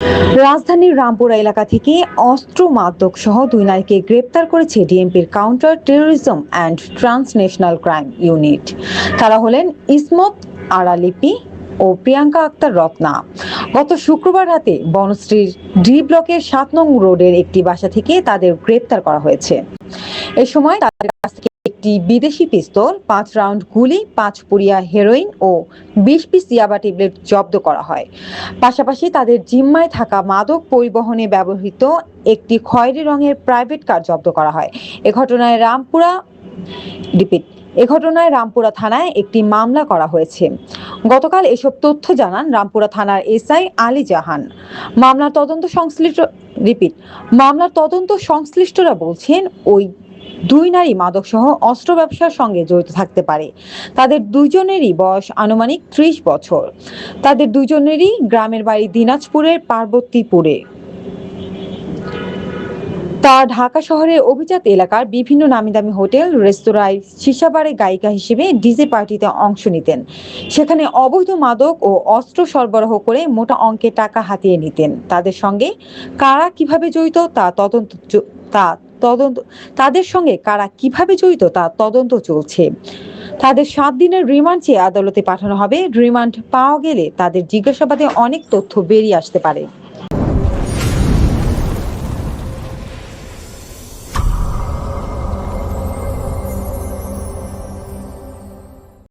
রাজধানীর রামপুরা এলাকা থেকে অস্ত্র মাদক সহ 2 নারীকে গ্রেপ্তার করেছে ডিএমপির counter terrorism and transnational crime unit. তারা হলেন ইসমত আরা লিপি ও প্রিয়াঙ্কা আক্তার রত্না। গত শুক্রবার রাতে বনশ্রীর ডি ব্লকের 7 নং রোডের একটি বাসা থেকে তাদের গ্রেপ্তার করা হয়েছে। এ সময় তাদের কাছ থেকে একটি বিদেশি পিস্তল, 5 রাউন্ড গুলি, 5 পুরিয়া হেরোইন ও 20 পিস ইয়াবা ট্যাবলেট জব্দ করা হয়। পাশাপাশি তাদের জিম্মায় থাকা মাদক পরিবহনে ব্যবহৃত একটি খয়েরি রঙের প্রাইভেট কার জব্দ করা হয়। এ ঘটনায় রামপুরা থানায় একটি মামলা করা হয়েছে। গতকাল এসব তথ্য জানান রামপুরা থানার এসআই আলী জাহান। মামলার তদন্ত সংশ্লিষ্টরা বলছেন ওই 2 নারী মাদকসহ অস্ত্র ব্যবসার সঙ্গে জড়িত থাকতে পারে। তাদের দুজনেরই বয়স আনুমানিক 30 বছর। তাদের দুজনেরই গ্রামের বাড়ি দিনাজপুরের পার্বতীপুরে। তারা ঢাকা শহরের অভিজাত এলাকার বিভিন্ন নামিদামি হোটেল, রেস্তোরাঁয় শিশাবারে গায়িকা হিসেবে ডিজে পার্টিতে অংশ নিতেন। সেখানে অবৈধ মাদক ও অস্ত্র সরবরাহ করে মোটা অঙ্কের টাকা হাতিয়ে নিতেন। তাদের সঙ্গে কারা কিভাবে জড়িত তা তদন্ত চলছে। তাদের 7 দিনের রিমান্ড চেয়ে আদালতে পাঠানো হবে। রিমান্ড পাওয়া গেলে তাদের জিজ্ঞাসাবাদে অনেক তথ্য বেরিয়ে আসতে পারে।